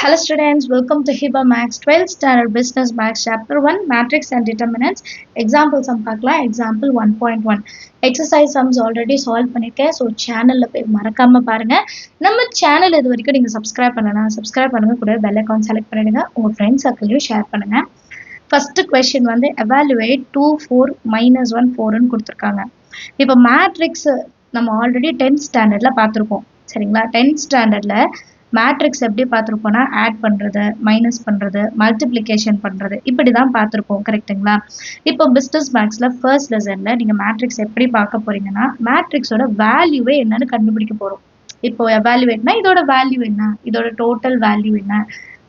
Hello students, welcome to HIBA Max 12th Standard Business Max Chapter 1 Matrix and Determinants. Example sum பார்க்கலாம். Example 1.1 Exercise sums already solve பண்ணிருக்கேன். So சேனலில் போய் மறக்காமல் பாருங்கள். நம்ம channel இது வரைக்கும் நீங்கள் சப்ஸ்கிரைப் பண்ணலாம். சப்ஸ்கிரைப் பண்ணுங்கள், கூட பெல் அக்கௌண்ட் செலக்ட் பண்ணிடுங்க. உங்கள் ஃப்ரெண்ட்ஸ் சர்க்கிளையும் ஷேர் பண்ணுங்கள். ஃபஸ்ட்டு கொஸ்டின் வந்து எவாலுவேட் 2, 4, -1, 4ன்னு கொடுத்துருக்காங்க. இப்போ மேட்ரிக்ஸ் நம்ம ஆல்ரெடி 10th ஸ்டாண்டர்டில் பார்த்துருக்கோம். சரிங்களா? 10th ஸ்டாண்டர்டில் மேட்ரிக்ஸ் எப்படி பார்த்துருப்போம்னா ஆட் பண்ணுறது, மைனஸ் பண்ணுறது, மல்டிப்ளிகேஷன் பண்ணுறது, இப்படி தான் பார்த்துருப்போம். கரெக்டுங்களா? இப்போ பிஸ்னஸ் மேக்ஸில் ஃபர்ஸ்ட் லெசனில் நீங்கள் மேட்ரிக்ஸ் எப்படி பார்க்க போகிறீங்கன்னா மேட்ரிக்ஸோட வேல்யூவே என்னன்னு கண்டுபிடிக்க போகிறோம். இப்போ எவாலுவேட்னா இதோட வேல்யூ என்ன, இதோட டோட்டல் வேல்யூ என்ன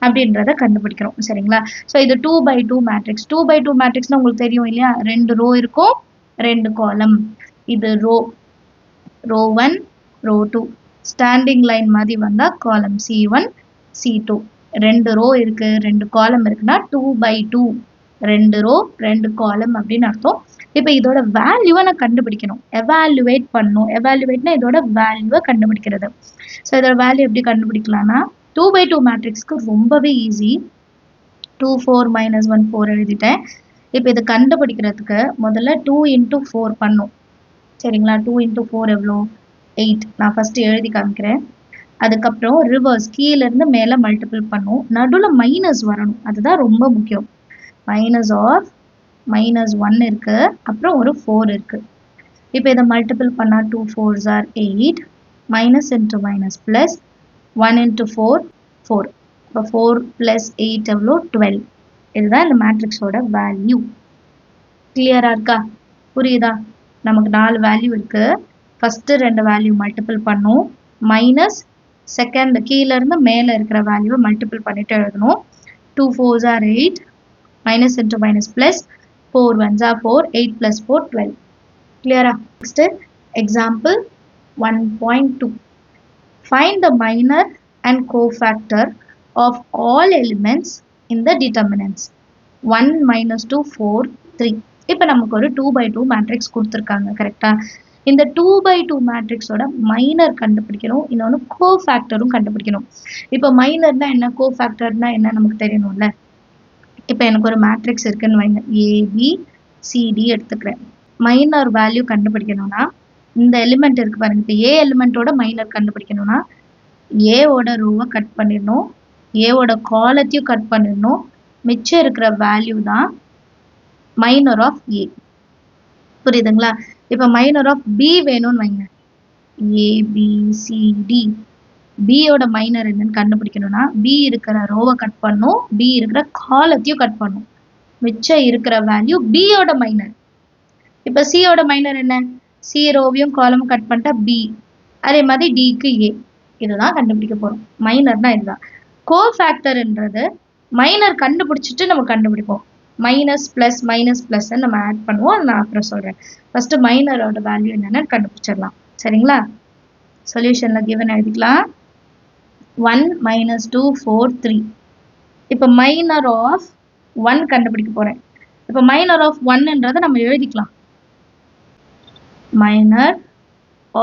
அப்படின்றத கண்டுபிடிக்கிறோம். சரிங்களா? ஸோ இது 2x2 மேட்ரிக்ஸ். 2x2 மேட்ரிக்ஸ்னால் உங்களுக்கு தெரியும் இல்லையா? 2 ரோ இருக்கும், 2 காலம். இது ரோ 1, ரோ 2. ஸ்டாண்டிங் லைன் மாதிரி வந்தால் காலம் C1, C2. 2 ரோ இருக்குது, 2 காலம் இருக்குன்னா 2x2. 2 ரோ 2 காலம் அப்படின்னு அர்த்தம். இப்போ இதோட வேல்யூவை நான் கண்டுபிடிக்கணும், எவாலுவேட் பண்ணணும். எவாலுவேட்னா இதோட வேல்யூவை கண்டுபிடிக்கிறது. ஸோ இதோட வேல்யூ எப்படி கண்டுபிடிக்கலாம்னா 2x2 மேட்ரிக்ஸ்க்கு ரொம்பவே ஈஸி. 2, 4, -1, 4 எழுதிட்டேன். இப்போ இதை கண்டுபிடிக்கிறதுக்கு முதல்ல 2 × 4 பண்ணும். சரிங்களா? 2 × 4 எவ்வளோ? 8. நான் ஃபஸ்ட்டு எழுதி காமிக்கிறேன். அதுக்கப்புறம் ரிவர்ஸ் கீழேருந்து மேலே மல்டிபிள் பண்ணும். நடுவில் மைனஸ் வரணும், அதுதான் ரொம்ப முக்கியம். -1 இருக்குது, அப்புறம் ஒரு 4 இருக்குது. இப்போ இதை மல்டிபிள் பண்ணால் 2 4s are 8. Minus into minus plus 1 × 4 4. இப்போ 4 + 8 எவ்வளோ? 12. இதுதான் இந்த மேட்ரிக்ஸோட வேல்யூ. கிளியராக இருக்கா? புரியுதா? நமக்கு 4 வேல்யூ இருக்குது. ஃபஸ்ட்டு 2 வேல்யூ மல்டிபிள் பண்ணும், மைனஸ் செகண்ட் கீழேருந்து மேலே இருக்கிற வேல்யூவை மல்டிபிள் பண்ணிட்டு எழுதணும். 2 4s are 8. Minus into minus plus 4 1s are 4. 8 + 4 12. கிளியரா? Next example 1.2. Find the minor and cofactor of all elements in the determinants. 1 -2 4 3. இப்போ நமக்கு ஒரு 2x2 மேட்ரிக்ஸ் கொடுத்துருக்காங்க. கரெக்டாக? இந்த 2x2 மேட்ரிக்ஸோட மைனர் கண்டுபிடிக்கணும், இன்னொன்று கோஃபேக்டரும் கண்டுபிடிக்கணும். இப்போ மைனர்னா என்ன, கோஃபேக்டர்னா என்ன நமக்கு தெரியணும்ல. இப்போ எனக்கு ஒரு மேட்ரிக்ஸ் இருக்குன்னு வைங்க, ABCD எடுத்துக்கிறேன். மைனர் வேல்யூ கண்டுபிடிக்கணும்னா இந்த எலிமெண்ட் இருக்கு பாருங்க. இப்போ ஏ எலிமெண்ட்டோட மைனர் கண்டுபிடிக்கணும்னா ஏவோட ரோவை கட் பண்ணிடணும், ஏவோட காலத்தையும் கட் பண்ணிடணும். மிச்சம் இருக்கிற வேல்யூ தான் மைனர் ஆஃப் ஏ. புரியுதுங்களா? இப்போ மைனர் ஆஃப் பி வேணும்னு வைங்க, ABCD. பியோட மைனர் என்னன்னு கண்டுபிடிக்கணும்னா பி இருக்கிற ரோவை கட் பண்ணும், பி இருக்கிற காலத்தையும் கட் பண்ணும். மிச்சம் இருக்கிற வேல்யூ பியோட மைனர். இப்போ சியோட மைனர் என்ன? சி ரோவையும் காலமும் கட் பண்ணிட்டா பி. அதே மாதிரி டிக்கு ஏ. இதுதான் கண்டுபிடிக்க போகிறோம். மைனர்னா இதுதான். கோஃபேக்டர்ன்றது மைனர் கண்டுபிடிச்சிட்டு நம்ம கண்டுபிடிப்போம். மைனஸ் ப்ளஸ் நம்ம ஆட் பண்ணுவோம், அதை நான் அப்புறம் சொல்கிறேன். ஃபஸ்ட்டு மைனரோட வேல்யூ என்னென்னு கண்டுபிடிச்சிடலாம். சரிங்களா? சொல்யூஷனில் கிவன் எழுதிக்கலாம். 1 -2 4 3. இப்போ மைனர் ஆஃப் 1 கண்டுபிடிக்க போகிறேன். இப்போ மைனர் ஆஃப் 1ன்றதை நம்ம எழுதிக்கலாம். மைனர்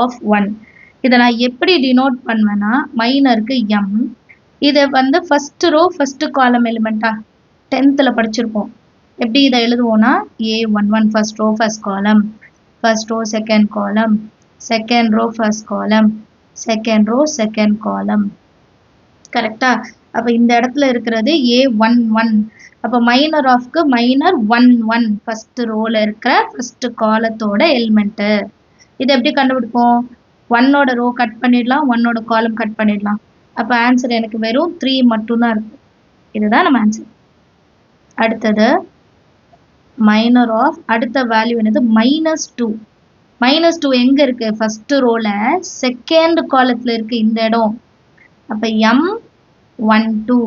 ஆஃப் 1 இதை நான் எப்படி டினோட் பண்ணுவேன்னா மைனருக்கு எம். இதை வந்து ஃபஸ்ட்டு ரோ ஃபஸ்ட்டு காலம் எலிமெண்ட்டா 10th படிச்சிருப்போம். எப்படி இதை எழுதுவோம்னா A11 first row first column, first row second column, second row first column, second row second column. கரெக்டா? அப்போ இந்த இடத்துல இருக்கிறது A11. அப்போ மைனர் ஆஃப்க்கு மைனர் 11 ஃபஸ்ட்டு ரோவில் இருக்கிற ஃபஸ்ட்டு காலத்தோட எலிமெண்ட்டு. இதை எப்படி கண்டுபிடிப்போம்? 1ஓட ரோ கட் பண்ணிடலாம், 1ஓட காலம் கட் பண்ணிடலாம். அப்போ ஆன்சர் எனக்கு வெறும் 3 மட்டும்தான் இருக்கு. இதுதான் நம்ம ஆன்சர். அடுத்தது மைனர் ஆஃப் அடுத்த வேல்யூ என்னது? -2. -2 எங்கே இருக்குது? ஃபஸ்ட்டு ரோவில் செகண்ட் காலத்தில் இருக்குது இந்த இடம். அப்போ M12.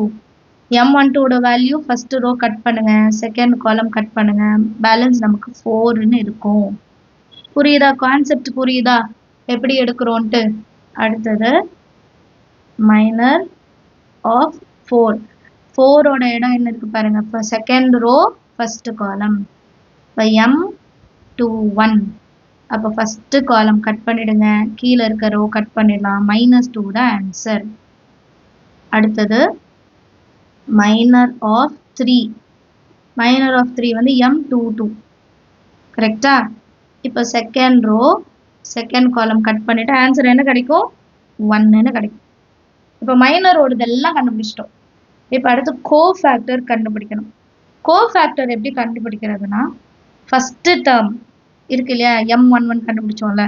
M12ஓட வேல்யூ ஃபஸ்ட்டு ரோ கட் பண்ணுங்கள், செகண்ட் காலம் கட் பண்ணுங்கள், பேலன்ஸ் நமக்கு 4ன்னு இருக்கும். புரியுதா? கான்செப்ட் புரியுதா எப்படி எடுக்கிறோன்ட்டு? அடுத்தது மைனர் ஆஃப் 4. 4ஓட இடம் என்ன இருக்குது பாருங்க. இப்போ செகண்ட் ரோ ஃபஸ்ட்டு காலம். இப்போ M21. அப்போ ஃபஸ்ட்டு காலம் கட் பண்ணிடுங்க, கீழே இருக்க ரோ கட் பண்ணிடலாம். -2 தான் ஆன்சர். அடுத்தது மைனர் ஆஃப் 3. மைனர் ஆஃப் 3 வந்து M22. கரெக்டா? இப்போ second row second column cut பண்ணிட்டு ஆன்சர் என்ன கிடைக்கும்? 1ன்னு கிடைக்கும். இப்போ மைனரோடதெல்லாம் கண்டுபிடிச்சிட்டோம். இப்போ அடுத்து கோஃபேக்டர் கண்டுபிடிக்கணும். கோஃபேக்டர் எப்படி கண்டுபிடிக்கிறதுனா ஃபர்ஸ்ட் டேர்ம் இருக்கு இல்லையா, M11 கண்டுபிடிச்சோம்ல,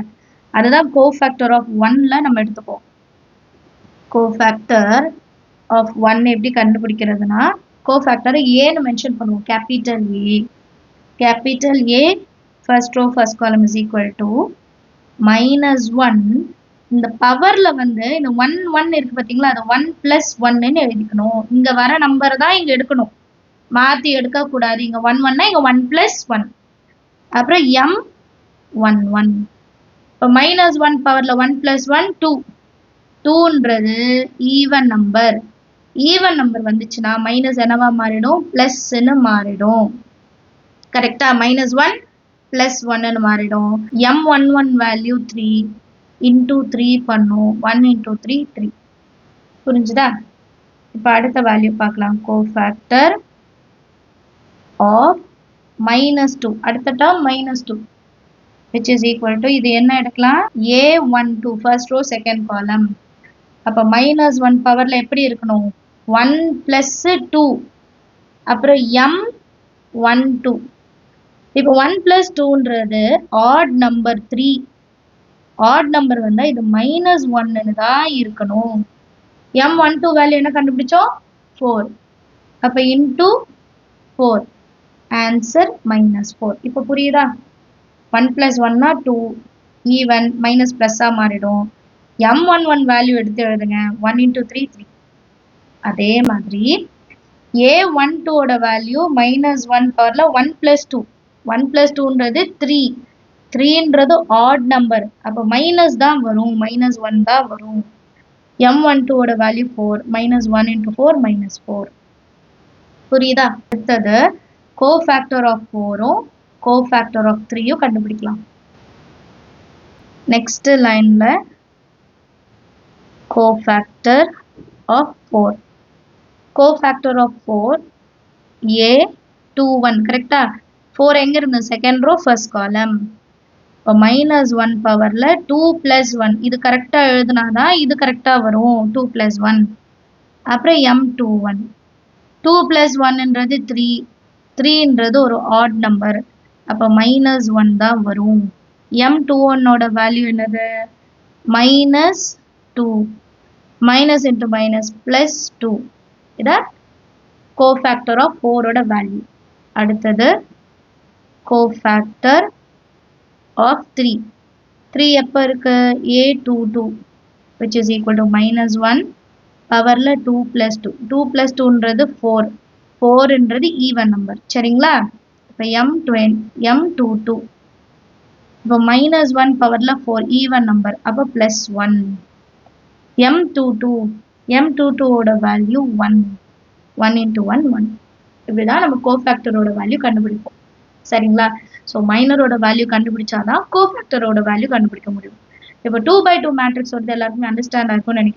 அதுதான் கோஃபேக்டர் ஆஃப் 1ல நம்ம எடுத்துப்போம். கோஃபேக்டர் ஆஃப் 1 எப்படி கண்டுபிடிக்கிறதுனா கோஃபேக்டரை ஏன்னு மென்ஷன் பண்ணுவோம். Capital A. Capital A first row first column is equal to -1. இந்த பவர்ல வந்து இந்த 1 இருக்கு பார்த்தீங்களா, அது 1 + 1ன்னு எழுதிக்கணும். இங்க வர நம்பர் தான் இங்க எடுக்கணும், மாத்தி எடுக்க கூடாது. இங்க 1 இங்க 1 + 1. அப்புறம் M11. இப்போ -1 பவர்ல 1 + 1 2. 2ன்றது ஈவன் நம்பர். ஈவன் நம்பர் வந்துச்சுன்னா மைனஸ் என்னவா மாறிடும்? ப்ளஸ்ன்னு மாறிடும். கரெக்டா? -1 + 1ன்னு மாறிடும். M11 வேல்யூ 3 × 3 பண்ணும். 1 × 3 3. புரிஞ்சுதா? இப்போ அடுத்த வேல்யூ பார்க்கலாம். Cofactor of -2. அடுத்த term -2 which is equal to இது என்ன எடுக்கலாம்? A12 ஃபர்ஸ்ட் ரோ செகண்ட் காலம். அப்போ -1 பவர்ல எப்படி இருக்கணும்? 1 + 2. அப்புறம் M12. இப்போ 1 + 2ன்றது ஆட் நம்பர் 3. ஆட் நம்பர் வந்தா இது -1ன்னு தான் இருக்கணும். M12 வேல்யூ என்ன கண்டுபிடிச்சோம்? 4. அப்போ இன்டூ 4. ஆன்சர் -4. இப்போ புரியுதா? 1 + 1னா 2. ஈவன் மைனஸ் ப்ளஸ்ஸாக மாறிடும். M11 வேல்யூ எடுத்து எழுதுங்க. 1 × 3 3. அதே மாதிரி A12ஓட வேல்யூ -1 பவர்ல 1 + 2. 1 + 2ன்றது 3. 3ன்றது ஆட் நம்பர். அப்போ மைனஸ் தான் வரும், -1 தான் வரும். M12ஓட வேல்யூ 4. -1 × 4 -4. புரியுதா? அடுத்தது கோஃபேக்டர் ஆஃப் 4ம் கோஃபேக்டர் ஆஃப் 3யும் கண்டுபிடிக்கலாம். நெக்ஸ்ட் லைன்ல cofactor of 4. Cofactor of 4 A21. கரெக்டா? 4 எங்க இருந்து? செகண்ட் ரோ ஃபர்ஸ்ட் காலம். இப்போ -1 பவர்ல 2 + 1. இது கரெக்டா எழுதுனாதான் இது கரெக்டா வரும். 2 + 1. அப்புறம் M21. 2 + 1ன்றது 3. 3ன்றது ஒரு ஆட் நம்பர். அப்போ -1 தான் வரும். M21ஓட வேல்யூ என்னது? -2. Minus into minus +2. இதான் கோஃபேக்டர் ஆஃப் 4ஓட வேல்யூ. அடுத்தது கோஃபேக்டர் ஆஃப் 3. 3 எப்போ இருக்கு? A22 which is equal to -1 பவர்ல 2 + 2. 2 + 2ன்றது 4. 4ன்றது ஈவன் நம்பர். சரிங்களா? இப்போ M22. இப்போ -1 பவர்ல 4 ஈவன் நம்பர். அப்போ +1. M22ஓட வேல்யூ 1. 1 × 1 1. இப்படிதான் நம்ம கோஃபேக்டரோட வேல்யூ கண்டுபிடிப்போம். சரிங்களா? ஸோ மைனரோட வேல்யூ கண்டுபிடிச்சாதான் கோஃபேக்டரோட வேல்யூ கண்டுபிடிக்க முடியும். இப்போ 2 by 2 மேட்ரிக்ஸ் வந்து எல்லாருக்குமே அண்டர்ஸ்டாண்ட் ஆகும்னு நினைக்கிறேன்.